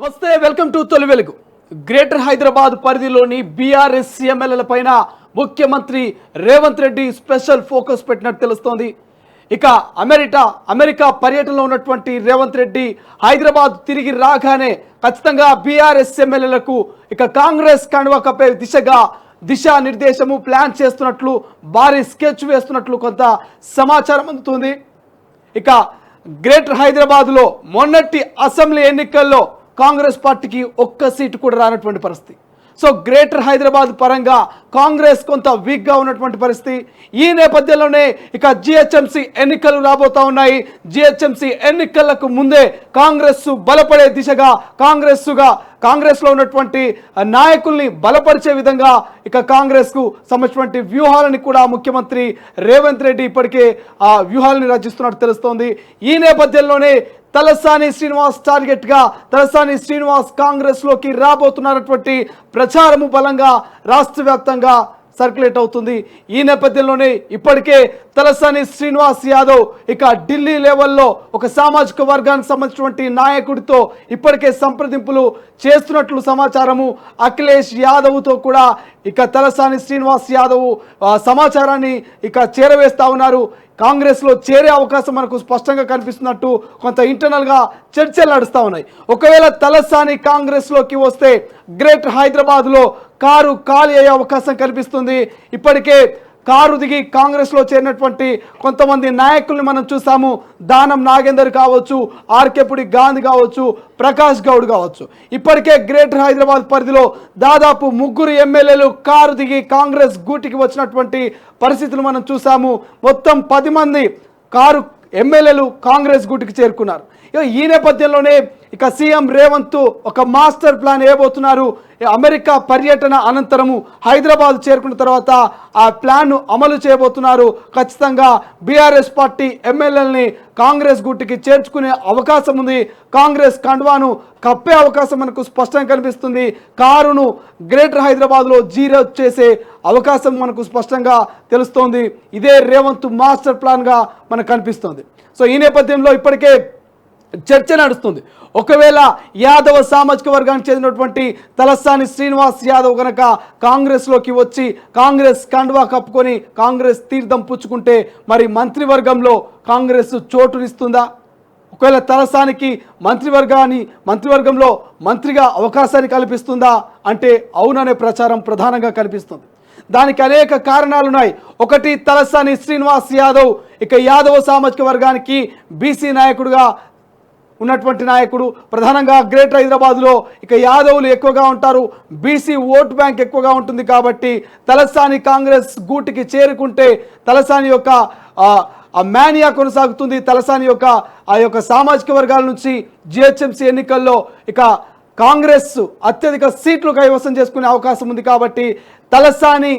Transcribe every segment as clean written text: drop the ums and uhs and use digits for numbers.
నమస్తే, welcome to తొలి వెలుగు. గ్రేటర్ హైదరాబాద్ పరిధిలోని బీఆర్ఎస్ ఎమ్మెల్యేల పైన ముఖ్యమంత్రి రేవంత్ రెడ్డి స్పెషల్ ఫోకస్ పెట్టినట్టు తెలుస్తోంది. ఇక అమెరికా పర్యటనలో ఉన్నటువంటి రేవంత్ రెడ్డి హైదరాబాద్ తిరిగి రాగానే ఖచ్చితంగా బీఆర్ఎస్ ఎమ్మెల్యేలకు ఇక కాంగ్రెస్ కండువా కప్పే దిశానిర్దేశము ప్లాన్ చేస్తున్నట్లు, భారీ స్కెచ్ వేస్తున్నట్లు కొంత సమాచారం అందుతుంది. ఇక గ్రేటర్ హైదరాబాద్లో మొన్నటి అసెంబ్లీ ఎన్నికల్లో కాంగ్రెస్ పార్టీకి ఒక్క సీటు కూడా రానటువంటి పరిస్థితి. సో గ్రేటర్ హైదరాబాద్ పరంగా కాంగ్రెస్ కొంత వీక్గా ఉన్నటువంటి పరిస్థితి. ఈ నేపథ్యంలోనే ఇక జిహెచ్ఎంసీ ఎన్నికలు రాబోతా ఉన్నాయి. జిహెచ్ఎంసీ ఎన్నికలకు ముందే కాంగ్రెస్ బలపడే దిశగా కాంగ్రెస్లో ఉన్నటువంటి నాయకుల్ని బలపరిచే విధంగా ఇక కాంగ్రెస్కు సంబంధించినటువంటి వ్యూహాలని కూడా ముఖ్యమంత్రి రేవంత్ రెడ్డి ఇప్పటికే ఆ వ్యూహాలని రచిస్తున్నట్టు తెలుస్తోంది. ఈ నేపథ్యంలోనే తలసాని శ్రీనివాస్ టార్గెట్గా తలసాని శ్రీనివాస్ కాంగ్రెస్లోకి రాబోతున్నటువంటి ప్రచారము బలంగా రాష్ట్ర వ్యాప్తంగా సర్క్యులేట్ అవుతుంది. ఈ నేపథ్యంలోనే ఇప్పటికే తలసాని శ్రీనివాస్ యాదవ్ ఇక ఢిల్లీ లెవెల్లో ఒక సామాజిక వర్గానికి సంబంధించినటువంటి నాయకుడితో ఇప్పటికే సంప్రదింపులు చేస్తున్నట్లు సమాచారము. అఖిలేష్ యాదవ్తో కూడా ఇక తలసాని శ్రీనివాస్ యాదవ్ సమాచారాన్ని ఇక చేరవేస్తా ఉన్నారు. కాంగ్రెస్లో చేరే అవకాశం మనకు స్పష్టంగా కనిపిస్తున్నట్టు కొంత ఇంటర్నల్గా చర్చలు నడుస్తూ ఉన్నాయి. ఒకవేళ తలసాని కాంగ్రెస్లోకి వస్తే గ్రేటర్ హైదరాబాద్లో కారు ఖాళీ అయ్యే అవకాశం కనిపిస్తుంది. ఇప్పటికే కారు దిగి కాంగ్రెస్లో చేరినటువంటి కొంతమంది నాయకుల్ని మనం చూసాము. దానం నాగేందర్ కావచ్చు, ఆర్కేపుడి గాంధీ కావచ్చు, ప్రకాష్ గౌడ్ కావచ్చు. ఇప్పటికే గ్రేటర్ హైదరాబాద్ పరిధిలో దాదాపు 3 ఎమ్మెల్యేలు కారు దిగి కాంగ్రెస్ గూటికి వచ్చినటువంటి పరిస్థితులు మనం చూసాము. మొత్తం 10 మంది కారు ఎమ్మెల్యేలు కాంగ్రెస్ గూటికి చేరుకున్నారు. ఈ నేపథ్యంలోనే ఇక సీఎం రేవంత్ ఒక మాస్టర్ ప్లాన్ వేయబోతున్నారు. అమెరికా పర్యటన అనంతరము హైదరాబాద్ చేరుకున్న తర్వాత ఆ ప్లాన్ను అమలు చేయబోతున్నారు. ఖచ్చితంగా బీఆర్ఎస్ పార్టీ ఎమ్మెల్యేలని కాంగ్రెస్ గుట్టికి చేర్చుకునే అవకాశం ఉంది. కాంగ్రెస్ కండువాను కప్పే అవకాశం మనకు స్పష్టంగా కనిపిస్తుంది. కారును గ్రేటర్ హైదరాబాద్లో జీరో చేసే అవకాశం మనకు స్పష్టంగా తెలుస్తోంది. ఇదే రేవంత్ మాస్టర్ ప్లాన్గా మనకు కనిపిస్తుంది. సో ఈ నేపథ్యంలో ఇప్పటికే చర్చ నడుస్తుంది. ఒకవేళ యాదవ సామాజిక వర్గానికి చెందినటువంటి తలసాని శ్రీనివాస్ యాదవ్ కనుక కాంగ్రెస్లోకి వచ్చి కాంగ్రెస్ కండువా కప్పుకొని కాంగ్రెస్ తీర్థం పుచ్చుకుంటే మరి మంత్రివర్గంలో కాంగ్రెస్ చోటునిస్తుందా? ఒకవేళ తలసానికి మంత్రివర్గంలో మంత్రిగా అవకాశాన్ని కల్పిస్తుందా అంటే అవుననే ప్రచారం ప్రధానంగా కనిపిస్తుంది. దానికి అనేక కారణాలు ఉన్నాయి. ఒకటి, తలసాని శ్రీనివాస్ యాదవ్ ఇక యాదవ సామాజిక వర్గానికి బీసీ నాయకుడుగా ఉన్నటువంటి నాయకుడు. ప్రధానంగా గ్రేటర్ హైదరాబాద్లో ఇక యాదవులు ఎక్కువగా ఉంటారు, బీసీ ఓటు బ్యాంక్ ఎక్కువగా ఉంటుంది. కాబట్టి తలసాని కాంగ్రెస్ గూటికి చేరుకుంటే తలసాని యొక్క మేనియా కొనసాగుతుంది. తలసాని యొక్క ఆ యొక్క సామాజిక వర్గాల నుంచి జిహెచ్ఎంసీ ఎన్నికల్లో ఇక కాంగ్రెస్ అత్యధిక సీట్లు కైవసం చేసుకునే అవకాశం ఉంది. కాబట్టి తలసాని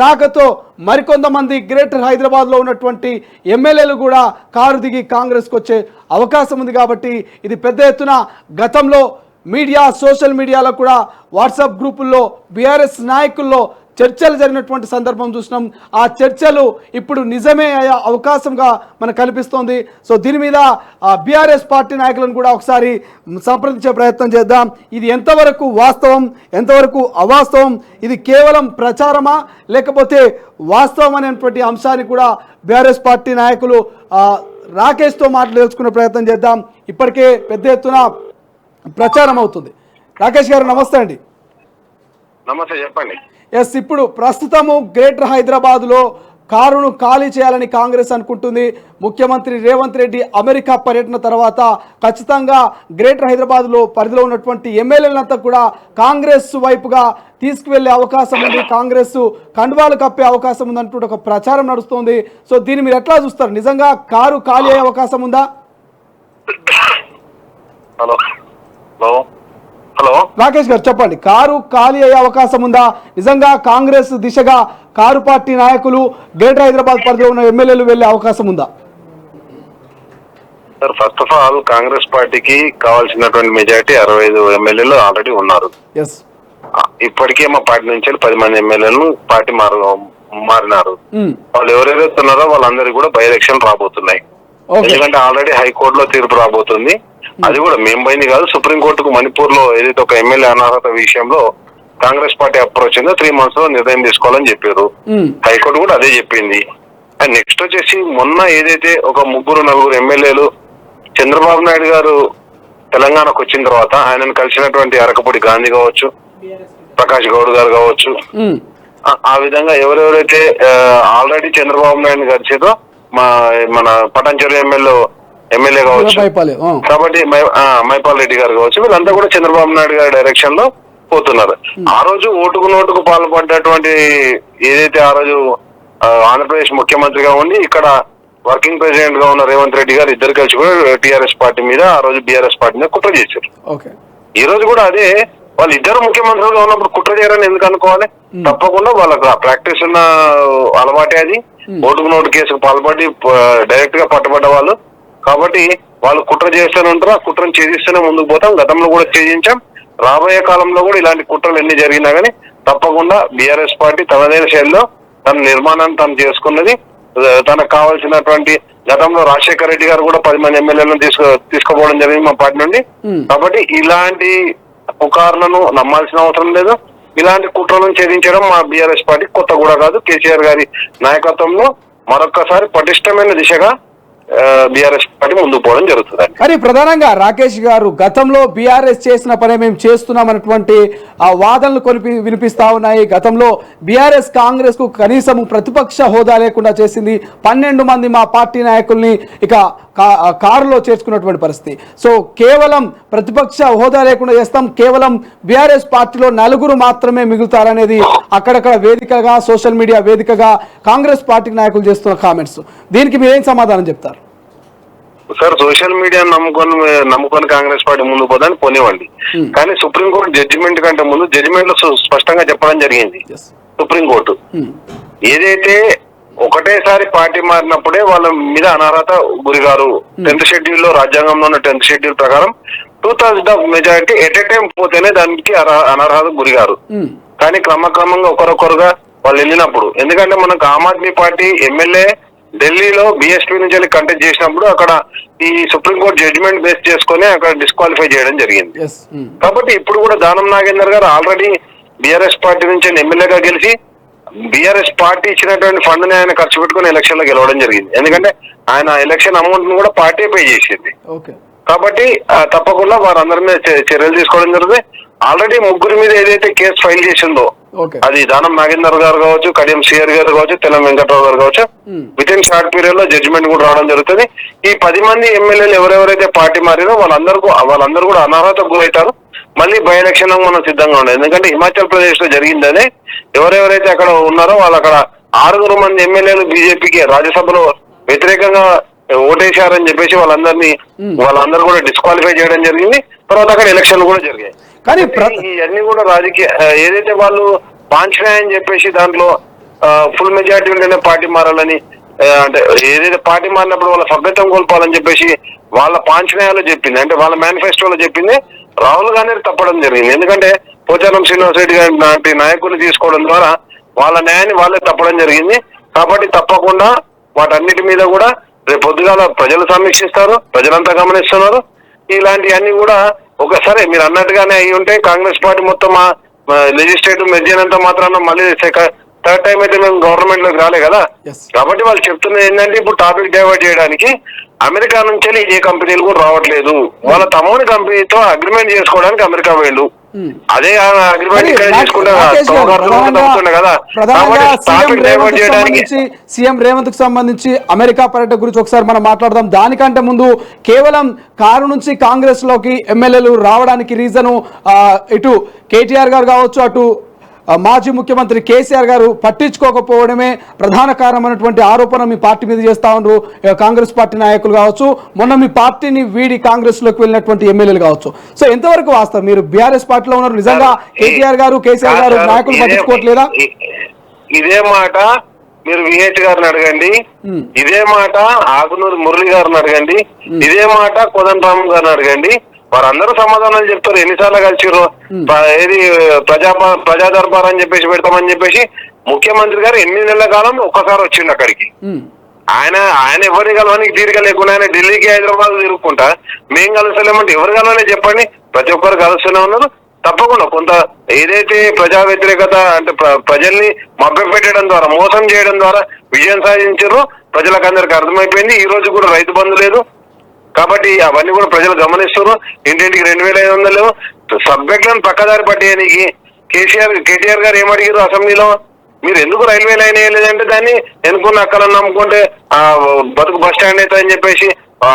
రాకతో మరికొంతమంది గ్రేటర్ హైదరాబాద్లో ఉన్నటువంటి ఎమ్మెల్యేలు కూడా కారు దిగి కాంగ్రెస్కి వచ్చే అవకాశం ఉంది. కాబట్టి ఇది పెద్ద ఎత్తున గతంలో సోషల్ మీడియాలో కూడా వాట్సాప్ గ్రూపుల్లో బీఆర్ఎస్ నాయకుల్లో చర్చలు జరిగినటువంటి సందర్భం చూసినాం. ఆ చర్చలు ఇప్పుడు నిజమే అయ్యే అవకాశంగా మనకు కనిపిస్తోంది. సో దీని మీద బీఆర్ఎస్ పార్టీ నాయకులను కూడా ఒకసారి సంప్రదించే ప్రయత్నం చేద్దాం. ఇది ఎంతవరకు వాస్తవం, ఎంతవరకు అవాస్తవం, ఇది కేవలం ప్రచారమా లేకపోతే వాస్తవం అనేటువంటి అంశాన్ని కూడా బీఆర్ఎస్ పార్టీ నాయకులు రాకేష్తో మాటలు తెలుసుకునే ప్రయత్నం చేద్దాం. ఇప్పటికే పెద్ద ఎత్తున ప్రచారం అవుతుంది. రాకేష్ గారు నమస్తే అండి. నమస్తే, చెప్పండి. ఎస్, ఇప్పుడు ప్రస్తుతము గ్రేటర్ హైదరాబాద్లో కారును ఖాళీ చేయాలని కాంగ్రెస్ అనుకుంటుంది. ముఖ్యమంత్రి రేవంత్ రెడ్డి అమెరికా పర్యటన తర్వాత ఖచ్చితంగా గ్రేటర్ హైదరాబాద్లో పరిధిలో ఉన్నటువంటి ఎమ్మెల్యేలంతా కూడా కాంగ్రెస్ వైపుగా తీసుకువెళ్లే అవకాశం ఉంది. కాంగ్రెస్ కండువాలు కప్పే అవకాశం ఉంది అంటూ ఒక ప్రచారం నడుస్తోంది. సో దీన్ని మీరు ఎట్లా చూస్తారు? నిజంగా కారు ఖాళీ అయ్యే అవకాశం ఉందా? హలో రాకేష్ గారు చెప్పండి, కారు ఖాళీ అయ్యే అవకాశం ఉందా? నిజంగా కాంగ్రెస్ దిశగా కారు పార్టీ నాయకులు గ్రేటర్ హైదరాబాద్ పరిధిలో ఉన్న ఎమ్మెల్యేలు వెళ్లే అవకాశం ఉందా? Sir, first of all Congress పార్టీకి కావాల్సినటువంటి మెజారిటీ 65 ఎమ్మెల్యేలు ఆల్రెడీ ఉన్నారు. ఇప్పటికే మా పార్టీ నుంచి 10 మంది ఎమ్మెల్యేలు పార్టీ మారినారు. వాళ్ళు ఎవరైతే ఉన్నారో వాళ్ళందరికీ కూడా బై ఎలక్షన్ రాబోతున్నాయి. ఎందుకంటే ఆల్రెడీ హైకోర్టులో తీర్పు రాబోతుంది. అది కూడా మేము పోయింది కాదు, సుప్రీంకోర్టుకు మణిపూర్ లో ఏదైతే ఒక ఎమ్మెల్యే అనర్హత విషయంలో కాంగ్రెస్ పార్టీ అప్రోచ్ అయిందో 3 months లో నిర్ణయం తీసుకోవాలని చెప్పారు. హైకోర్టు కూడా అదే చెప్పింది. అండ్ నెక్స్ట్ వచ్చేసి మొన్న ఏదైతే ఒక 3-4 ఎమ్మెల్యేలు చంద్రబాబు నాయుడు గారు తెలంగాణకు వచ్చిన తర్వాత ఆయనను కలిసినటువంటి అరకపూడి గాంధీ కావచ్చు, ప్రకాష్ గౌడ్ గారు కావచ్చు, ఆ విధంగా ఎవరెవరైతే ఆల్రెడీ చంద్రబాబు నాయుడు కలిసేదో మన పటాన్చెరు ఎమ్మెల్యే కావచ్చు, కాబట్టి మైపాల్ రెడ్డి గారు కావచ్చు, వీళ్ళంతా కూడా చంద్రబాబు నాయుడు గారి డైరెక్షన్ లో పోతున్నారు. ఆ రోజు ఓటుకు నోటుకు పాల్పడ్డటువంటి ఏదైతే ఆ రోజు ఆంధ్రప్రదేశ్ ముఖ్యమంత్రిగా ఉండి ఇక్కడ వర్కింగ్ ప్రెసిడెంట్ గా ఉన్న రేవంత్ రెడ్డి గారు ఇద్దరు కలిసి కూడా టీఆర్ఎస్ పార్టీ మీద ఆ రోజు బీఆర్ఎస్ పార్టీ మీద కుట్ర చేశారు. ఈ రోజు కూడా అదే వాళ్ళు ఇద్దరు ముఖ్యమంత్రులుగా ఉన్నప్పుడు కుట్ర చేయరని ఎందుకు అనుకోవాలి? తప్పకుండా వాళ్ళకు ప్రాక్టీస్ ఉన్న అలవాటే అది. ఓటుకు నోటు కేసుకు పాల్పడి డైరెక్ట్ గా పట్టుబడ్డ వాళ్ళు కాబట్టి వాళ్ళు కుట్ర చేస్తూనే ఉంటారు. ఆ కుట్రను ఛేదిస్తూనే ముందుకు పోతాం. గతంలో కూడా ఛేదించాం. రాబోయే కాలంలో కూడా ఇలాంటి కుట్రలు ఎన్ని జరిగినా కానీ తప్పకుండా బీఆర్ఎస్ పార్టీ తనదైన శైలిలో తన నిర్మాణాన్ని తను చేసుకున్నది. తనకు కావాల్సినటువంటి గతంలో రాజశేఖర రెడ్డి గారు కూడా 10 మంది ఎమ్మెల్యేలను తీసుకోపోవడం జరిగింది మా పార్టీ నుండి. కాబట్టి ఇలాంటి పుకార్లను నమ్మాల్సిన అవసరం లేదు. ఇలాంటి కుట్రలను ఛేదించడం మా బీఆర్ఎస్ పార్టీ కొత్త కూడా కాదు. కేసీఆర్ గారి నాయకత్వంలో మరొక్కసారి పటిష్టమైన దిశగా బీఆర్ఎస్ పార్టీ ముందుకు పోవడం జరుగుతుంది. కానీ ప్రధానంగా రాకేష్ గారు గతంలో బీఆర్ఎస్ చేసిన పని మేము చేస్తున్నాం అన్నటువంటి ఆ వాదనలు వినిపిస్తా ఉన్నాయి. గతంలో బీఆర్ఎస్ కాంగ్రెస్ కు కనీసం ప్రతిపక్ష హోదా లేకుండా చేసింది. 12 మంది మా పార్టీ నాయకుల్ని ఇక కారులో చేర్చుకున్నటువంటి పరిస్థితి. సో కేవలం ప్రతిపక్ష హోదా లేకుండా చేస్తాం, కేవలం బీఆర్ఎస్ పార్టీలో 4 మాత్రమే మిగులుతారనేది అక్కడక్కడ వేదికగా సోషల్ మీడియా వేదికగా కాంగ్రెస్ పార్టీ నాయకులు చేస్తున్న కామెంట్స్. దీనికి మీరేం సమాధానం చెప్తారు? సార్, సోషల్ మీడియా నమ్ముకొని కాంగ్రెస్ పార్టీ ముందుకు పోదని పోనివ్వండి. కానీ సుప్రీంకోర్టు జడ్జిమెంట్ కంటే ముందు జడ్జిమెంట్ లో స్పష్టంగా చెప్పడం జరిగింది. సుప్రీంకోర్టు ఏదైతే ఒకటేసారి పార్టీ మారినప్పుడే వాళ్ళ మీద అనర్హత గురిగారు. 10th షెడ్యూల్ లో రాజ్యాంగంలో ఉన్న 10th షెడ్యూల్ ప్రకారం 2/3 of majority at a time పోతేనే దానికి అనర్హత గురిగారు. కానీ క్రమక్రమంగా ఒకరొకరుగా వాళ్ళు వెళ్ళినప్పుడు, ఎందుకంటే మనకు ఆమ్ ఆద్మీ పార్టీ ఎమ్మెల్యే ఢిల్లీలో బీఎస్పీ నుంచి వెళ్ళి కంటెస్ట్ చేసినప్పుడు అక్కడ ఈ సుప్రీంకోర్టు జడ్జిమెంట్ బేస్ చేసుకుని అక్కడ డిస్క్వాలిఫై చేయడం జరిగింది. కాబట్టి ఇప్పుడు కూడా దానం నాగేందర్ గారు ఆల్రెడీ బీఆర్ఎస్ పార్టీ నుంచి ఎమ్మెల్యేగా గెలిచి బీఆర్ఎస్ పార్టీ ఇచ్చినటువంటి ఫండ్ ని ఆయన ఖర్చు పెట్టుకుని ఎలక్షన్ లో గెలవడం జరిగింది. ఎందుకంటే ఆయన ఎలక్షన్ అమౌంట్ ను కూడా పార్టీ పే చేసింది. కాబట్టి తప్పకుండా వారందరి మీద చర్యలు తీసుకోవడం జరుగుతుంది. ఆల్రెడీ 3 మీద ఏదైతే కేసు ఫైల్ చేసిందో అది దానం నాగేందర్ గారు కావచ్చు, కడియం సిఆర్ గారు కావచ్చు, తెలం వెంకట్రావు గారు కావచ్చు, విత్ ఇన్ షార్ట్ పీరియడ్ లో జడ్జిమెంట్ కూడా రావడం జరుగుతుంది. ఈ 10 మంది ఎమ్మెల్యేలు ఎవరెవరైతే పార్టీ మారినో వాళ్ళందరూ కూడా అనర్హతకు గురవుతారు. మళ్ళీ బై ఎలక్షన్ మనం సిద్ధంగా ఉండాలి. ఎందుకంటే హిమాచల్ ప్రదేశ్ లో జరిగిందని ఎవరెవరైతే అక్కడ ఉన్నారో వాళ్ళు అక్కడ 6 మంది ఎమ్మెల్యేలు బీజేపీకి రాజ్యసభలో వ్యతిరేకంగా ఓటేశారని చెప్పేసి వాళ్ళందరూ కూడా డిస్క్వాలిఫై చేయడం జరిగింది. తర్వాత అక్కడ ఎలక్షన్లు కూడా జరిగాయి. కానీ ఇవన్నీ కూడా రాజకీయ ఏదైతే వాళ్ళు పాంచనాయని చెప్పేసి దాంట్లో ఫుల్ మెజారిటీ ఉంటేనే పార్టీ మారాలని, అంటే ఏదైతే పార్టీ మారినప్పుడు వాళ్ళ సభ్యత్వం కోల్పోవాలని చెప్పేసి వాళ్ళ పాంచనాయాలు చెప్పింది, అంటే వాళ్ళ మేనిఫెస్టోలో చెప్పింది రాహుల్ గాంధీ తప్పడం జరిగింది. ఎందుకంటే పోచారం శ్రీనివాస్ రెడ్డి గారి లాంటి నాయకులు తీసుకోవడం ద్వారా వాళ్ళ న్యాయాన్ని వాళ్ళే తప్పడం జరిగింది. కాబట్టి తప్పకుండా వాటన్నిటి మీద కూడా రేపు పొద్దుగాల ప్రజలు సమీక్షిస్తారు, ప్రజలంతా గమనిస్తున్నారు. ఇలాంటివన్నీ కూడా ఒకసారి మీరు అన్నట్టుగానే అయి ఉంటే కాంగ్రెస్ పార్టీ మొత్తం లెజిస్లేటివ్ మెర్జైనంత మాత్రాన మళ్ళీ 3rd టైం అయితే మేము గవర్నమెంట్ లోకి రాలే కదా. కాబట్టి వాళ్ళు చెప్తున్నది ఏంటంటే ఇప్పుడు టాపిక్ డైవర్ట్ చేయడానికి అమెరికా నుంచి ఏ కంపెనీలు కూడా రావట్లేదు, వాళ్ళ తమ్ముని కంపెనీతో అగ్రిమెంట్ చేసుకోవడానికి అమెరికా వెళ్ళు, అదే అగ్రిమెంట్ ఇక్కడ చేసుకుంటే కదా. సీఎం రేవంత్ కు సంబంధించి అమెరికా పర్యటన గురించి ఒకసారి మనం మాట్లాడదాం. దానికంటే ముందు కేవలం కారు నుంచి కాంగ్రెస్ లోకి ఎమ్మెల్యేలు రావడానికి రీజను ఇటు కేటీఆర్ గారు కావచ్చు, అటు మాజీ ముఖ్యమంత్రి కేసీఆర్ గారు పట్టించుకోకపోవడమే ప్రధాన కారణమైనటువంటి ఆరోపణ మీ పార్టీ మీద చేస్తా ఉన్నారు కాంగ్రెస్ పార్టీ నాయకులు కావచ్చు, మొన్న మీ పార్టీని వీడి కాంగ్రెస్ లోకి వెళ్ళినటువంటి ఎమ్మెల్యేలు కావచ్చు. సో ఎంతవరకు వాస్తవం? మీరు బీఆర్ఎస్ పార్టీలో ఉన్నారు, నిజంగా కేటీఆర్ గారు కేసీఆర్ గారు నాయకులు పట్టించుకోవట్లేదా? ఇదే మాట మీరు విహెచ్ గారిని అడగండి, ఇదే మాట ఆకునూరు మురళి గారిని అడగండి, ఇదే మాట కోదండరామ్ గారిని అడగండి. వారందరూ సమాధానాలు చెప్తారు. ఎన్నిసార్లు కలిసిరు, ఏది ప్రజా దర్బార్ అని చెప్పేసి పెడతామని చెప్పేసి ముఖ్యమంత్రి గారు 8 నెలల కాలం ఒక్కసారి వచ్చిండు అక్కడికి. ఆయన ఎవరిని కలవడానికి తీరిక లేకుండా ఆయన ఢిల్లీకి హైదరాబాద్ తిరుగుకుంటా మేం కలుస్తలేమంటే ఎవరు కలవని చెప్పండి, ప్రతి ఒక్కరు కలుస్తూనే ఉన్నారు. తప్పకుండా కొంత ఏదైతే ప్రజా వ్యతిరేకత అంటే ప్రజల్ని మభ్యపెట్టడం ద్వారా మోసం చేయడం ద్వారా విజయం సాధించారో ప్రజలకు అందరికి అర్థమైపోయింది. ఈ రోజు కూడా రైతు బంధు లేదు కాబట్టి అవన్నీ కూడా ప్రజలు గమనిస్తున్నారు. ఇంటింటికి 2500 సబ్జెక్టులను పక్కదారి పట్టేయడానికి కేటీఆర్ గారు ఏమడిగారు అసెంబ్లీలో, మీరు ఎందుకు రైల్వే లైన్ వేయలేదంటే దాన్ని ఎన్నుకున్న అక్కడ నమ్ముకుంటే బతుకు బస్ స్టాండ్ అవుతా అని చెప్పేసి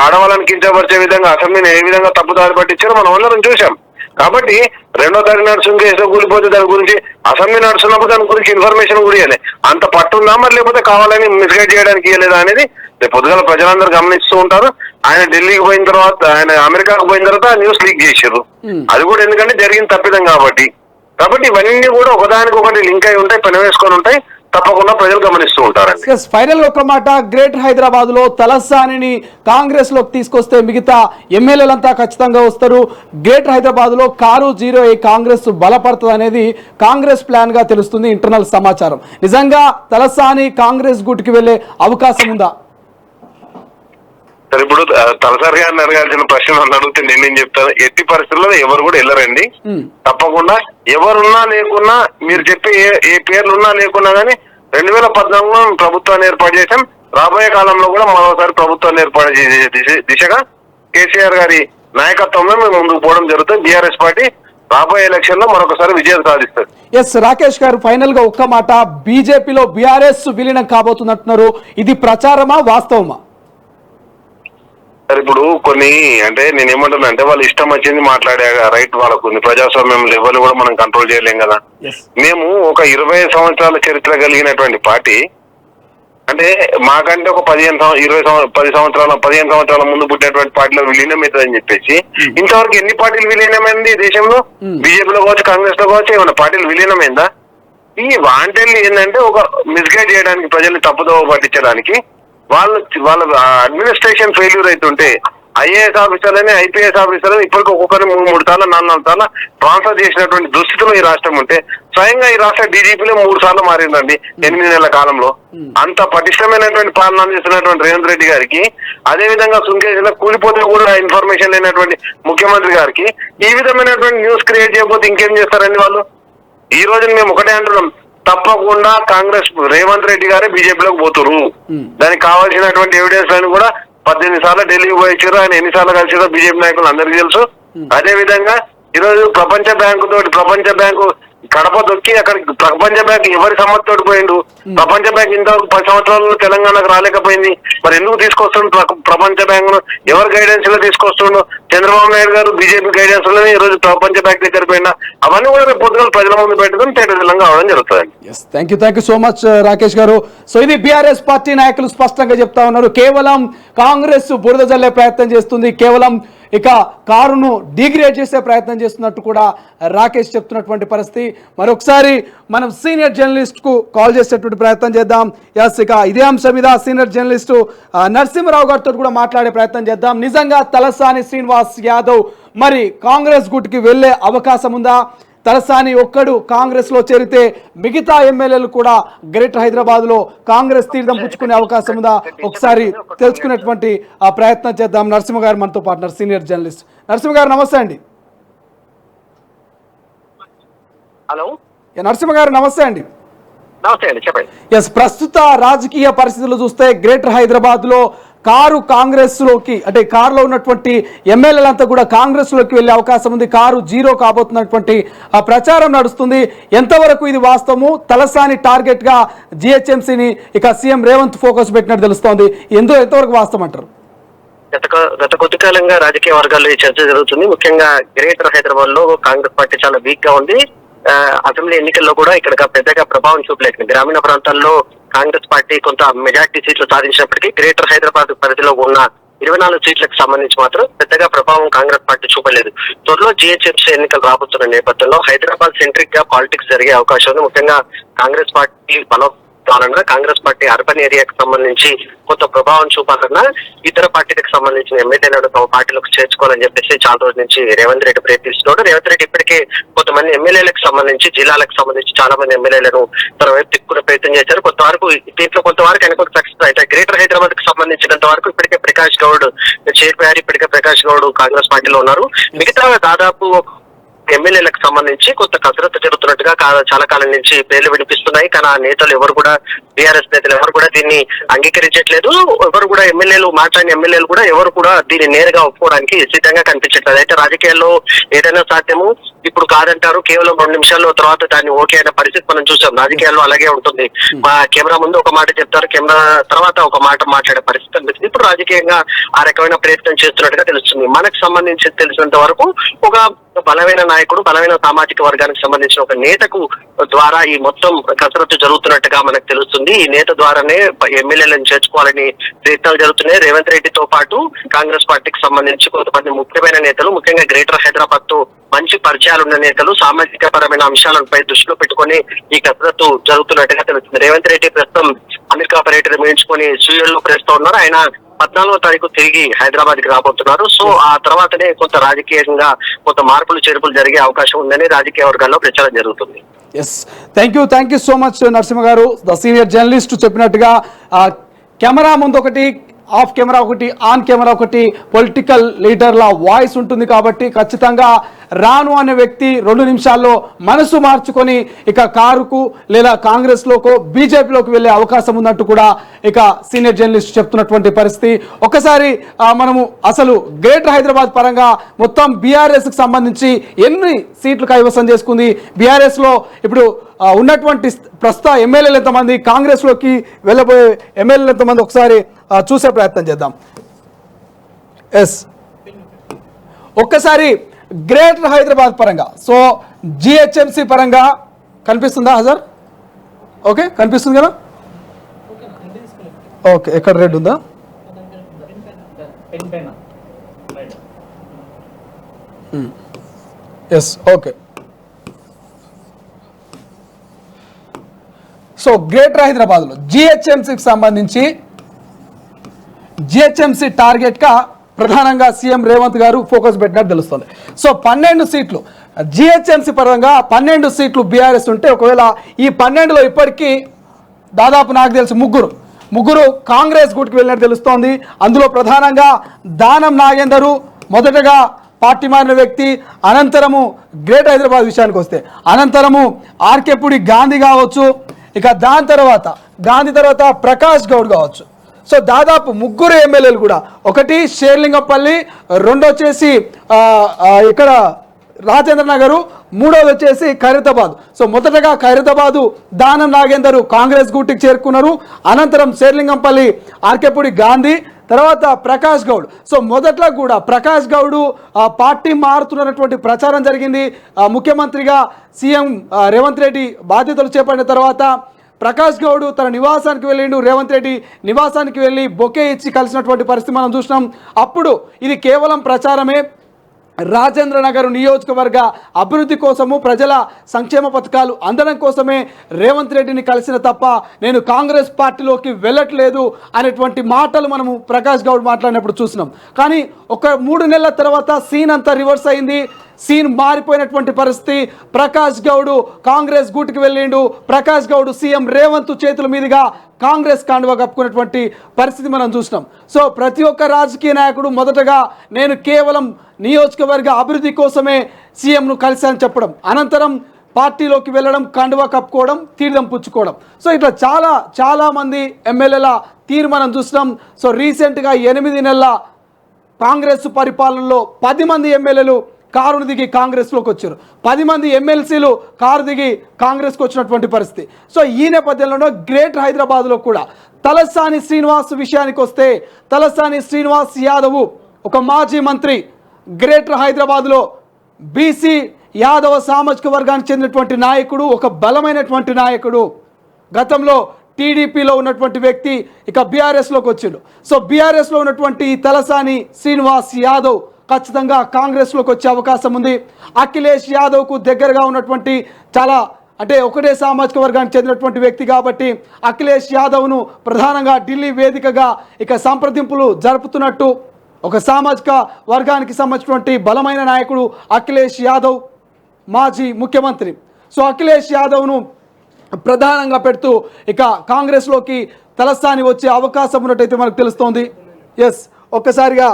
ఆడవాళ్ళని కించపరిచే విధంగా అసెంబ్లీని ఏ విధంగా తప్పుదారి పట్టించారో మనం అందరం చూసాం. కాబట్టి 2వ తారీఖు నడుస్తుంది కేసులో కూలిపోతే దాని గురించి అసెంబ్లీ నడుస్తున్నప్పుడు దాని గురించి ఇన్ఫర్మేషన్ కూడా ఇవ్వాలి. అంత పట్టుందా మరి లేకపోతే కావాలని మిస్గైడ్ చేయడానికి ఇవ్వలేదా అనేది రేపు పొద్దుగాల ప్రజలందరూ గమనిస్తూ ఉంటారు. ఆయన ఢిల్లీకి పోయిన తర్వాత ఆయన అమెరికాకు పోయిన తర్వాత న్యూస్ లీక్ చేశారు. అది కూడా ఎందుకంటే జరిగిన తప్పిదం కాబట్టి ఇవన్నీ కూడా ఒకదానికొకటి లింక్ అయి ఉంటాయి, పని వేసుకొని ఉంటాయి. తప్పకుండా ప్రజలు గమనిస్తూ ఉంటారండి. ఫైనల్ ఒక మాట, గ్రేటర్ హైదరాబాద్ లో తలసానిని కాంగ్రెస్ లోకి తీసుకొస్తే మిగతా ఎమ్మెల్యేలంతా ఖచ్చితంగా వస్తారు. గ్రేటర్ హైదరాబాద్ లో కారు 0 కాంగ్రెస్ బలపడుతుంది అనేది కాంగ్రెస్ ప్లాన్ గా తెలుస్తుంది, ఇంటర్నల్ సమాచారం. నిజంగా తలసాని కాంగ్రెస్ గుట్కి వెళ్లే అవకాశం ఉందా? సరే, ఇప్పుడు తలసారి గారిని అడగాల్సిన ప్రశ్న నన్ను అడిగితే నేనేం చెప్తాను, ఎట్టి పరిస్థితుల్లో ఎవరు కూడా వెళ్ళరండి. తప్పకుండా ఎవరున్నా లేకున్నా మీరు చెప్పే ఏ పేర్లున్నా లేకున్నా కానీ 2014లో ప్రభుత్వాన్ని ఏర్పాటు చేశాం. రాబోయే కాలంలో కూడా మరోసారి ప్రభుత్వాన్ని ఏర్పాటు చేసే దిశగా కేసీఆర్ గారి నాయకత్వంలో మేము ముందుకు పోవడం జరుగుతుంది. బీఆర్ఎస్ పార్టీ రాబోయే ఎలక్షన్ లో మరొకసారి విజయం సాధిస్తారు. ఎస్ రాకేష్ గారు, ఫైనల్ గా ఒక్క మాట, బీజేపీలో బీఆర్ఎస్ విలీనం కాబోతున్నట్టున్నారు, ఇది ప్రచారమా వాస్తవమా? సరే, ఇప్పుడు కొన్ని అంటే నేను ఏమంటున్నా అంటే వాళ్ళు ఇష్టం వచ్చింది మాట్లాడే రైట్ వాళ్ళకు ఉంది. ప్రజాస్వామ్యం లెవెల్ కూడా మనం కంట్రోల్ చేయలేం కదా. మేము ఒక 20 సంవత్సరాల చరిత్ర కలిగినటువంటి పార్టీ, అంటే మాకంటే ఒక 15 సంవత్సరాల ముందు పుట్టినటువంటి పార్టీలో విలీనం అవుతుందని చెప్పేసి ఇంతవరకు ఎన్ని పార్టీలు విలీనమైంది దేశంలో? బీజేపీలో కావచ్చు, కాంగ్రెస్ లో కావచ్చు, ఏమైనా పార్టీలు విలీనమైందా? ఈ వాంటెల్ని ఏంటంటే ఒక మిస్గైడ్ చేయడానికి, ప్రజల్ని తప్పుదోవ పట్టించడానికి వాళ్ళ అడ్మినిస్ట్రేషన్ ఫెయిల్యూర్ అవుతుంటే ఐఏఎస్ ఆఫీసర్లని ఐపీఎస్ ఆఫీసర్లని ఇప్పటికీ ఒక్కొక్కరిని 3 సార్లు 4 సార్లు ట్రాన్స్ఫర్ చేసినటువంటి దుస్థితిలో ఈ రాష్ట్రం ఉంటే స్వయంగా ఈ రాష్ట్ర డీజీపీలో 3 సార్లు మారిందండి 8 నెలల కాలంలో. అంత పటిష్టమైనటువంటి పాలన అందిస్తున్నటువంటి రేవంత్ రెడ్డి గారికి, అదే విధంగా సుంకేశ్లో కూలిపోతే కూడా ఇన్ఫర్మేషన్ లేనటువంటి ముఖ్యమంత్రి గారికి ఈ విధమైనటువంటి న్యూస్ క్రియేట్ చేయకపోతే ఇంకేం చేస్తారండి వాళ్ళు? ఈ రోజు మేము ఒకటే అంటున్నాం, తప్పకుండా కాంగ్రెస్ రేవంత్ రెడ్డి గారే బీజేపీలోకి పోతురు. దానికి కావాల్సినటువంటి ఎవిడెన్స్ అని కూడా 18 సార్లు ఢిల్లీకి పోయించారు. ఆయన ఎన్నిసార్లు కలిసారో బీజేపీ నాయకులు అందరికీ తెలుసు. అదే విధంగా ఈరోజు ప్రపంచ బ్యాంకు కడప దొక్కి అక్కడ ప్రపంచ బ్యాంక్ ఎవరి సమ్మతితోటి పోయిండు. ప్రపంచ బ్యాంక్ ఇంతవరకు 10 సంవత్సరాల్లో తెలంగాణకు రాలేకపోయింది. మరి ఎందుకు తీసుకొస్తుండు ప్రపంచ బ్యాంక్ ను? ఎవరి గైడెన్స్ లో తీసుకొస్తుండు? చంద్రబాబు నాయుడు గారు బీజేపీ గైడెన్స్ లోనే ఈ రోజు ప్రపంచ బ్యాంక్ దగ్గర పోయినా అవన్నీ కూడా రేపు పొద్దున ప్రజల ముందు పెట్టడం తెలంగాణ అవడం జరుగుతుంది. Thank you so much Rakesh గారు. సో ఇది బీఆర్ఎస్ పార్టీ నాయకులు స్పష్టంగా చెప్తా ఉన్నారు, కేవలం కాంగ్రెస్ బురద జల్లే ప్రయత్నం చేస్తుంది, కేవలం ఇక కారును డిగ్రేడ్ చేసే ప్రయత్నం చేస్తున్నట్టు కూడా రాకేష్ చెప్తున్నటువంటి పరిస్థితి. మరొకసారి మనం సీనియర్ జర్నలిస్ట్ కు కాల్ చేసేటువంటి ప్రయత్నం చేద్దాం. ఇక ఇదే అంశం మీద సీనియర్ జర్నలిస్టు నరసింహరావు గారితో కూడా మాట్లాడే ప్రయత్నం చేద్దాం. నిజంగా తలసాని శ్రీనివాస్ యాదవ్ మరి కాంగ్రెస్ గుట్కి వెళ్ళే అవకాశం ఉందా? తలసాని ఒక్కడు కాంగ్రెస్ లో చేరితే మిగతా ఎమ్మెల్యేలు కూడా గ్రేటర్ హైదరాబాద్ లో కాంగ్రెస్ తీర్థం పుచ్చుకునే అవకాశం ఉందా? ఒకసారి తెలుసుకునేటువంటి ప్రయత్నం చేద్దాం. నరసింహ గారు మనతో పాటు, సీనియర్ జర్నలిస్ట్. నరసింహ గారు నమస్తే అండి. హలో నరసింహ గారు నమస్తే అండి. నమస్తే అండి, చెప్పండి. ఎస్, ప్రస్తుత రాజకీయ పరిస్థితులు చూస్తే గ్రేటర్ హైదరాబాద్ లో కారు కాంగ్రెస్ లోకి, అంటే కారులో ఉన్నటువంటి ఎమ్మెల్యేలంతా కూడా కాంగ్రెస్ లోకి వెళ్లే అవకాశం ఉంది. కారు 0 కాబోతున్నటువంటి ప్రచారం నడుస్తుంది. ఎంతవరకు ఇది వాస్తవము? తలసాని టార్గెట్ గా జిహెచ్ఎంసీని ఇక సీఎం రేవంత్ ఫోకస్ పెట్టినట్టు తెలుస్తోంది. ఎంతవరకు వాస్తవం అంటారు? గత కొద్ది కాలంగా రాజకీయ వర్గాల్లో ఈ చర్చ జరుగుతుంది. ముఖ్యంగా గ్రేటర్ హైదరాబాద్ లో కాంగ్రెస్ పార్టీ చాలా వీక్ గా ఉంది. అసెంబ్లీ ఎన్నికల్లో కూడా ఇక్కడ పెద్దగా ప్రభావం చూపలేదు. గ్రామీణ ప్రాంతాల్లో కాంగ్రెస్ పార్టీ కొంత మెజార్టీ సీట్లు సాధించినప్పటికీ గ్రేటర్ హైదరాబాద్ పరిధిలో ఉన్న 24 సీట్లకు సంబంధించి మాత్రం పెద్దగా ప్రభావం కాంగ్రెస్ పార్టీ చూపలేదు. త్వరలో జిహెచ్ఎంసీ ఎన్నికలు రాబోతున్న నేపథ్యంలో హైదరాబాద్ సెంట్రిక్ గా పాలిటిక్స్ జరిగే అవకాశం ఉంది. ముఖ్యంగా కాంగ్రెస్ పార్టీ చూపాలన్నా, కాంగ్రెస్ పార్టీ అర్బన్ ఏరియాకి సంబంధించి కొంత ప్రభావం చూపాలన్నా ఇతర పార్టీలకు సంబంధించిన ఎమ్మెల్యేలను తమ పార్టీలకు చేర్చుకోవాలని చెప్పేసి చాలా రోజుల నుంచి రేవంత్ రెడ్డి ప్రయత్నిస్తున్నాడు. రేవంత్ రెడ్డి ఇప్పటికే కొంతమంది ఎమ్మెల్యేలకు సంబంధించి, జిల్లాలకు సంబంధించి చాలా మంది ఎమ్మెల్యేలను తన వైపు తిక్కునే ప్రయత్నం చేశారు. దీంట్లో కొంతవరకు ఆయన కూడా సక్సెస్ అయితే గ్రేటర్ హైదరాబాద్ కి సంబంధించినంత వరకు ఇప్పటికే ప్రకాష్ గౌడ్ చేరిపోయారు. ఇప్పటికే ప్రకాష్ గౌడ్ కాంగ్రెస్ పార్టీలో ఉన్నారు. మిగతా దాదాపు ఎమ్మెల్యేలకు సంబంధించి కొంత కసరత్తు జరుగుతున్నట్టుగా చాలా కాలం నుంచి పేర్లు వినిపిస్తున్నాయి. కానీ ఆ నేతలు ఎవరు కూడా, టీఆర్ఎస్ నేతలు ఎవరు కూడా దీన్ని అంగీకరించట్లేదు. ఎవరు కూడా మాట్లాడిన ఎమ్మెల్యేలు కూడా ఎవరు కూడా దీన్ని నేరుగా ఒప్పుకోవడానికి సిద్ధంగా కనిపించట్లేదు. అయితే రాజకీయాల్లో ఏదైనా సాధ్యము, ఇప్పుడు కాదంటారు, కేవలం 2 నిమిషాల్లో తర్వాత దాన్ని ఓకే అయిన పరిస్థితి మనం చూసాం. రాజకీయాల్లో అలాగే ఉంటుంది. మా కెమెరా ముందు ఒక మాట చెప్తారు, కెమెరా తర్వాత ఒక మాట మాట్లాడే పరిస్థితి కనిపిస్తుంది. ఇప్పుడు రాజకీయంగా ఆ రకమైన ప్రయత్నం చేస్తున్నట్టుగా తెలుస్తుంది. మనకు సంబంధించి తెలిసినంత వరకు ఒక బలమైన నాయకుడు, బలమైన సామాజిక వర్గానికి సంబంధించిన ఒక నేతకు ద్వారా ఈ మొత్తం కసరత్తు జరుగుతున్నట్టుగా మనకు తెలుస్తుంది. ఈ నేత ద్వారానే ఎమ్మెల్యేలను చేర్చుకోవాలని ప్రయత్నాలు జరుగుతున్నాయి. రేవంత్ రెడ్డితో పాటు కాంగ్రెస్ పార్టీకి సంబంధించి కొంతమంది ముఖ్యమైన నేతలు, ముఖ్యంగా గ్రేటర్ హైదరాబాద్ తో మంచి పరిచయాలు ఉన్న నేతలు సామాజిక పరమైన అంశాలపై దృష్టిలో పెట్టుకుని ఈ కసరత్తు జరుగుతున్నట్టుగా తెలుస్తుంది. రేవంత్ రెడ్డి ప్రస్తుతం అమెరికా పర్యటన ముగించుకొని స్వీడన్ ప్రస్తుతం ఉన్నారు. ఆయన 14వ తారీఖు తిరిగి హైదరాబాద్ కి రాబోతున్నారు. సో ఆ తర్వాతనే కొంత రాజకీయంగా కొంత మార్పులు చేర్పులు జరిగే అవకాశం ఉందని రాజకీయ వర్గాల్లో ప్రచారం జరుగుతుంది. Yes, thank you so much Narasimha గారు. ద సీనియర్ జర్నలిస్ట్ చెప్పినట్టుగా కెమెరా ముందు ఒకటి, ఆఫ్ కెమెరా ఒకటి, ఆన్ కెమెరా ఒకటి, పొలిటికల్ లీడర్ల వాయిస్ ఉంటుంది. కాబట్టి ఖచ్చితంగా రాను అనే వ్యక్తి 2 నిమిషాల్లో మనసు మార్చుకొని ఇక కారుకు లేదా కాంగ్రెస్లోకో బీజేపీలోకి వెళ్ళే అవకాశం ఉందంటూ కూడా ఇక సీనియర్ జర్నలిస్ట్ చెప్తున్నటువంటి పరిస్థితి. ఒక్కసారి మనము అసలు గ్రేటర్ హైదరాబాద్ పరంగా మొత్తం బీఆర్ఎస్కి సంబంధించి ఎన్ని సీట్లు కైవసం చేసుకుంది, బీఆర్ఎస్లో ఇప్పుడు ఉన్నటువంటి ప్రస్తుత ఎమ్మెల్యేలు ఎంతమంది, కాంగ్రెస్లోకి వెళ్ళబోయే ఎమ్మెల్యేలు ఎంతమంది, ఒకసారి చూసే ప్రయత్నం చేద్దాం. ఎస్, ఒక్కసారి గ్రేటర్ హైదరాబాద్ పరంగా, సో జిహెచ్ఎంసీ పరంగా కనిపిస్తుందా హజర్? ఓకే, కనిపిస్తుంది కదా? ఓకే, ఎక్కడ రెడ్ ఉందా? Yes, okay. సో గ్రేటర్ హైదరాబాద్లో జిహెచ్ఎంసీకి సంబంధించి జిహెచ్ఎంసీ టార్గెట్గా ప్రధానంగా సీఎం రేవంత్ గారు ఫోకస్ పెట్టినట్టు తెలుస్తుంది. సో 12 సీట్లు జిహెచ్ఎంసీ పరంగా 12 సీట్లు బీఆర్ఎస్ ఉంటే, ఒకవేళ ఈ 12లో ఇప్పటికీ దాదాపు నాకు తెలిసి ముగ్గురు కాంగ్రెస్ గూటికి వెళ్ళినట్టు తెలుస్తోంది. అందులో ప్రధానంగా దానం నాగేందరు మొదటగా పార్టీ మారిన వ్యక్తి, అనంతరము గ్రేటర్ హైదరాబాద్ విషయానికి వస్తే అనంతరము ఆర్కేపుడి గాంధీ కావచ్చు, ఇక దాని తర్వాత ప్రకాష్ గౌడ్ కావచ్చు. సో దాదాపు 3 ఎమ్మెల్యేలు కూడా, ఒకటి షేర్లింగంపల్లి, రెండో వచ్చేసి ఇక్కడ రాజేంద్ర నగరు, మూడోది వచ్చేసి ఖైరతాబాద్. సో మొదటగా ఖైరతాబాదు దానం నాగేందరు కాంగ్రెస్ గూటికి చేరుకున్నారు. అనంతరం షేర్లింగంపల్లి ఆర్కేపుడి గాంధీ, తర్వాత ప్రకాష్ గౌడ్. సో మొదట్లో కూడా ప్రకాష్ గౌడ్ పార్టీ మారుతున్నటువంటి ప్రచారం జరిగింది. ముఖ్యమంత్రిగా సీఎం రేవంత్ రెడ్డి బాధ్యతలు చేపట్టిన తర్వాత ప్రకాష్ గౌడ్ తన నివాసానికి వెళ్ళిండు. రేవంత్ రెడ్డి నివాసానికి వెళ్ళి బొకే ఇచ్చి కలిసినటువంటి పరిస్థితి మనం చూసినాం. అప్పుడు ఇది కేవలం ప్రచారమే, రాజేంద్ర నగర్ నియోజకవర్గ అభివృద్ధి కోసము, ప్రజల సంక్షేమ పథకాలు అందడం కోసమే రేవంత్ రెడ్డిని కలిసిన తప్ప నేను కాంగ్రెస్ పార్టీలోకి వెళ్ళట్లేదు అనేటువంటి మాటలు మనము ప్రకాష్ గౌడ్ మాట్లాడినప్పుడు చూసినాం. కానీ ఒక 3 నెలల తర్వాత సీన్ అంతా రివర్స్ అయింది. సీన్ మారిపోయినటువంటి పరిస్థితి. ప్రకాష్ గౌడ్ కాంగ్రెస్ గూటికి వెళ్ళిండు. ప్రకాష్ గౌడ్ సీఎం రేవంత్ చేతుల మీదుగా కాంగ్రెస్ కాండువా కప్పుకున్నటువంటి పరిస్థితి మనం చూసినాం. సో ప్రతి ఒక్క రాజకీయ నాయకుడు మొదటగా నేను కేవలం నియోజకవర్గ అభివృద్ధి కోసమే సీఎంను కలిశానని చెప్పడం, అనంతరం పార్టీలోకి వెళ్ళడం, కండువా కప్పుకోవడం, తీర్థం పుచ్చుకోవడం. సో ఇట్లా చాలామంది ఎమ్మెల్యేల తీరు మనం చూసినాం. సో రీసెంట్గా 8 నెలల కాంగ్రెస్ పరిపాలనలో 10 మంది ఎమ్మెల్యేలు కారును దిగి కాంగ్రెస్లోకి వచ్చారు. 10 మంది ఎమ్మెల్సీలు కారు దిగి కాంగ్రెస్కి వచ్చినటువంటి పరిస్థితి. సో ఈ నేపథ్యంలో గ్రేటర్ హైదరాబాద్లో కూడా తలసాని శ్రీనివాస్ విషయానికి వస్తే, తలసాని శ్రీనివాస్ యాదవ్ ఒక మాజీ మంత్రి, గ్రేటర్ హైదరాబాద్లో బీసీ యాదవ సామాజిక వర్గానికి చెందినటువంటి నాయకుడు, ఒక బలమైనటువంటి నాయకుడు. గతంలో టీడీపీలో ఉన్నటువంటి వ్యక్తి ఇక బీఆర్ఎస్లోకి వచ్చిండు. సో బీఆర్ఎస్లో ఉన్నటువంటి తలసాని శ్రీనివాస్ యాదవ్ ఖచ్చితంగా కాంగ్రెస్లోకి వచ్చే అవకాశం ఉంది. అఖిలేష్ యాదవ్కు దగ్గరగా ఉన్నటువంటి చాలా అంటే ఒకటే సామాజిక వర్గానికి చెందినటువంటి వ్యక్తి కాబట్టి అఖిలేష్ యాదవ్ను ప్రధానంగా ఢిల్లీ వేదికగా ఇక సంప్రదింపులు జరుపుతున్నట్టు, ఒక సామాజిక వర్గానికి సంబంధించినటువంటి బలమైన నాయకుడు అఖిలేష్ యాదవ్, మాజీ ముఖ్యమంత్రి. సో అఖిలేష్ యాదవ్ను ప్రధానంగా పెడుతూ ఇక కాంగ్రెస్లోకి తలసాని వచ్చే అవకాశం ఉన్నట్టయితే మనకు తెలుస్తోంది. ఎస్, ఒక్కసారిగా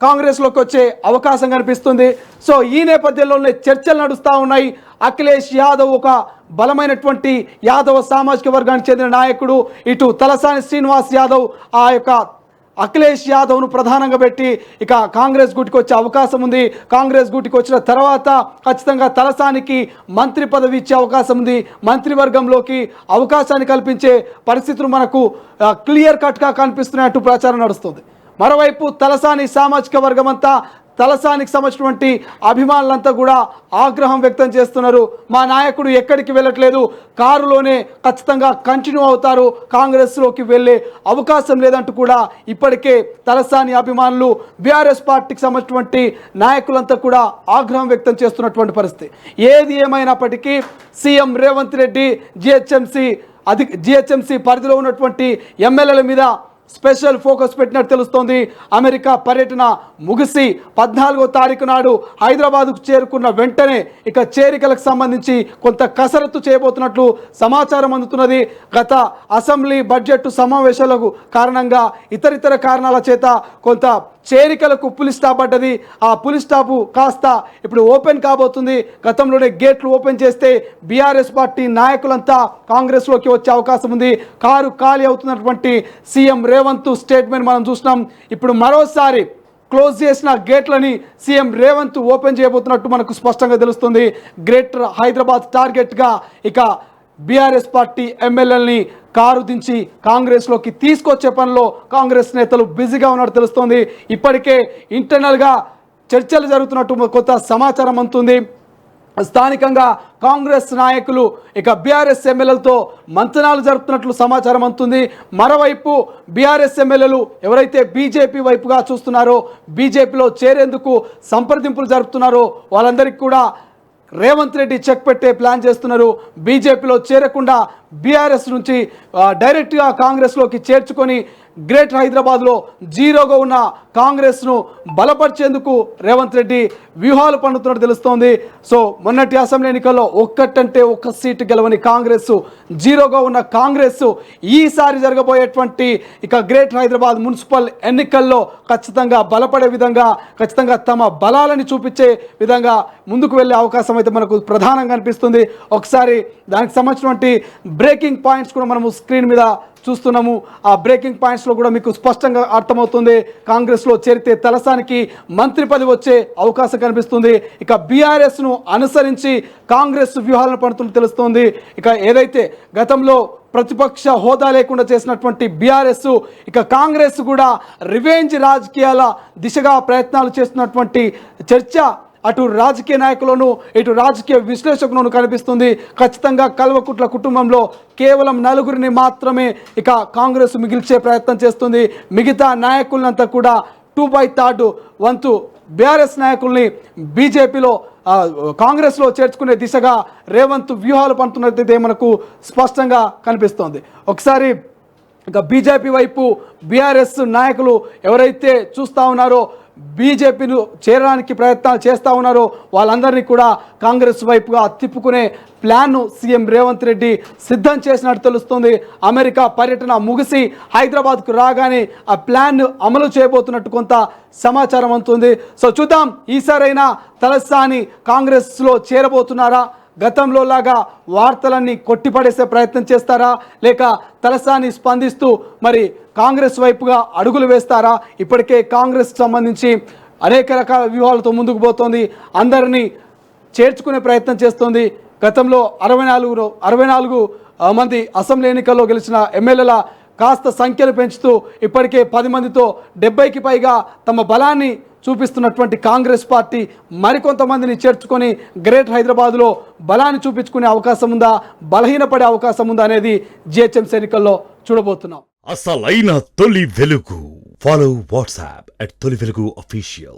కాంగ్రెస్లోకి వచ్చే అవకాశం కనిపిస్తుంది. సో ఈ నేపథ్యంలోనే చర్చలు నడుస్తూ ఉన్నాయి. అఖిలేష్ యాదవ్ ఒక బలమైనటువంటి యాదవ సామాజిక వర్గానికి చెందిన నాయకుడు. ఇటు తలసాని శ్రీనివాస్ యాదవ్ ఆ యొక్క అఖిలేష్ యాదవ్ను ప్రధానంగా పెట్టి ఇక కాంగ్రెస్ గూటికి వచ్చే అవకాశం ఉంది. కాంగ్రెస్ గూటికి వచ్చిన తర్వాత ఖచ్చితంగా తలసానికి మంత్రి పదవి ఇచ్చే అవకాశం ఉంది. మంత్రివర్గంలోకి అవకాశాన్ని కల్పించే పరిస్థితులు మనకు క్లియర్ కట్గా కనిపిస్తున్నట్టు ప్రచారం నడుస్తుంది. మరోవైపు తలసాని సామాజిక వర్గం అంతా, తలసానికి సంబంధించినటువంటి అభిమానులంతా కూడా ఆగ్రహం వ్యక్తం చేస్తున్నారు. మా నాయకుడు ఎక్కడికి వెళ్ళట్లేదు, కారులోనే ఖచ్చితంగా కంటిన్యూ అవుతారు, కాంగ్రెస్లోకి వెళ్ళే అవకాశం లేదంటూ కూడా ఇప్పటికే తలసాని అభిమానులు, బీఆర్ఎస్ పార్టీకి సంబంధించినటువంటి నాయకులంతా కూడా ఆగ్రహం వ్యక్తం చేస్తున్నటువంటి పరిస్థితి. ఏది ఏమైనప్పటికీ సీఎం రేవంత్ రెడ్డి జిహెచ్ఎంసీ పరిధిలో ఉన్నటువంటి ఎమ్మెల్యేల మీద స్పెషల్ ఫోకస్ పెట్టినట్టు తెలుస్తోంది. అమెరికా పర్యటన ముగిసి 14వ తారీఖు నాడు హైదరాబాద్కు చేరుకున్న వెంటనే ఇక చేరికలకు సంబంధించి కొంత కసరత్తు చేయబోతున్నట్లు సమాచారం అందుతున్నది. గత అసెంబ్లీ బడ్జెట్ సమావేశాలకు కారణంగా ఇతరితర కారణాల చేత కొంత చేరికలకు పులి స్టాప్ పడ్డది. ఆ పులి స్టాపు కాస్త ఇప్పుడు ఓపెన్ కాబోతుంది. గతంలోనే గేట్లు ఓపెన్ చేస్తే బీఆర్ఎస్ పార్టీ నాయకులంతా కాంగ్రెస్లోకి వచ్చే అవకాశం ఉంది. కారు ఖాళీ అవుతున్నటువంటి సీఎం రేవంత్ స్టేట్మెంట్ మనం చూసినాం. ఇప్పుడు మరోసారి క్లోజ్ చేసిన గేట్లని సీఎం రేవంత్ ఓపెన్ చేయబోతున్నట్టు మనకు స్పష్టంగా తెలుస్తుంది. గ్రేటర్ హైదరాబాద్ టార్గెట్గా ఇక బీఆర్ఎస్ పార్టీ ఎమ్మెల్యేలని కారు దించి కాంగ్రెస్లోకి తీసుకొచ్చే పనిలో కాంగ్రెస్ నేతలు బిజీగా ఉన్నట్టు తెలుస్తోంది. ఇప్పటికే ఇంటర్నల్గా చర్చలు జరుగుతున్నట్టు కొంత సమాచారం అందుతుంది. స్థానికంగా కాంగ్రెస్ నాయకులు ఇక బీఆర్ఎస్ ఎమ్మెల్యేలతో మంతనాలు జరుపుతున్నట్లు సమాచారం అందుతుంది. మరోవైపు బీఆర్ఎస్ ఎమ్మెల్యేలు ఎవరైతే బీజేపీ వైపుగా చూస్తున్నారో, బీజేపీలో చేరేందుకు సంప్రదింపులు జరుపుతున్నారో వాళ్ళందరికీ కూడా రేవంత్ రెడ్డి చెక్ పెట్టే ప్లాన్ చేస్తున్నారు. బీజేపీలో చేరకుండా బీఆర్ఎస్ నుంచి డైరెక్ట్గా కాంగ్రెస్లోకి చేర్చుకొని గ్రేటర్ హైదరాబాద్లో జీరోగా ఉన్న కాంగ్రెస్ను బలపరిచేందుకు రేవంత్ రెడ్డి వ్యూహాలు పన్నుతున్నట్టు తెలుస్తోంది. సో మొన్నటి అసెంబ్లీ ఎన్నికల్లో ఒక్క సీటు గెలవని కాంగ్రెస్, జీరోగా ఉన్న కాంగ్రెస్ ఈసారి జరగబోయేటువంటి ఇక గ్రేటర్ హైదరాబాద్ మున్సిపల్ ఎన్నికల్లో ఖచ్చితంగా బలపడే విధంగా, ఖచ్చితంగా తమ బలాలని చూపించే విధంగా ముందుకు వెళ్ళే అవకాశం అయితే మనకు ప్రధానంగా అనిపిస్తుంది. ఒకసారి దానికి సంబంధించినటువంటి బ్రేకింగ్ పాయింట్స్ కూడా మనము స్క్రీన్ మీద చూస్తున్నాము. ఆ బ్రేకింగ్ పాయింట్స్లో కూడా మీకు స్పష్టంగా అర్థమవుతుంది. కాంగ్రెస్లో చేరితే తలసానికి మంత్రి పదవి వచ్చే అవకాశం కనిపిస్తుంది. ఇక బీఆర్ఎస్ను అనుసరించి కాంగ్రెస్ వ్యూహాలను పడుతున్నట్టు తెలుస్తోంది. ఇక ఏదైతే గతంలో ప్రతిపక్ష హోదా లేకుండా చేసినటువంటి బీఆర్ఎస్, ఇక కాంగ్రెస్ కూడా రివెంజ్ రాజకీయాల దిశగా ప్రయత్నాలు చేస్తున్నటువంటి చర్చ అటు రాజకీయ నాయకులను, ఇటు రాజకీయ విశ్లేషకులను కనిపిస్తుంది. ఖచ్చితంగా కల్వకుట్ల కుటుంబంలో కేవలం నలుగురిని మాత్రమే ఇక కాంగ్రెస్ మిగిల్చే ప్రయత్నం చేస్తుంది. మిగతా నాయకులంతా కూడా 2/3 వంతు బీఆర్ఎస్ నాయకుల్ని బీజేపీలో కాంగ్రెస్లో చేర్చుకునే దిశగా రేవంత్ వ్యూహాలు పంటున్నట్టయితే మనకు స్పష్టంగా కనిపిస్తోంది. ఒకసారి ఇక బీజేపీ వైపు బీఆర్ఎస్ నాయకులు ఎవరైతే చూస్తూ ఉన్నారో, బీజేపీను చేరడానికి ప్రయత్నాలు చేస్తూ ఉన్నారో వాళ్ళందరినీ కూడా కాంగ్రెస్ వైపుగా తిప్పుకునే ప్లాన్ను సీఎం రేవంత్ రెడ్డి సిద్ధం చేసినట్టు తెలుస్తుంది. అమెరికా పర్యటన ముగిసి హైదరాబాద్కు రాగానే ఆ ప్లాన్ అమలు చేయబోతున్నట్టు కొంత సమాచారం అందుతుంది. సో చూద్దాం, ఈసారైనా తలసాని కాంగ్రెస్లో చేరబోతున్నారా? గతంలో లాగా వార్తలన్నీ కొట్టిపడేసే ప్రయత్నం చేస్తారా, లేక తలసాని స్పందిస్తూ మరి కాంగ్రెస్ వైపుగా అడుగులు వేస్తారా? ఇప్పటికే కాంగ్రెస్కి సంబంధించి అనేక రకాల వ్యూహాలతో ముందుకు పోతోంది. అందరినీ చేర్చుకునే ప్రయత్నం చేస్తోంది. గతంలో 64 మంది అసెంబ్లీ ఎన్నికల్లో గెలిచిన ఎమ్మెల్యేల కాస్త సంఖ్యలు పెంచుతూ ఇప్పటికే 10 మందితో 70కి పైగా తమ బలాన్ని చూపిస్తున్నటువంటి కాంగ్రెస్ పార్టీ మరికొంతమందిని చేర్చుకొని గ్రేటర్ హైదరాబాద్లో బలాన్ని చూపించుకునే అవకాశం ఉందా, బలహీనపడే అవకాశం ఉందా అనేది జిహెచ్ఎంసీ ఎన్నికల్లో చూడబోతున్నాం. అసలైన తొలి వెలుగు. ఫాలో వాట్సాప్ @తొలి వెలుగు అఫీషియల్.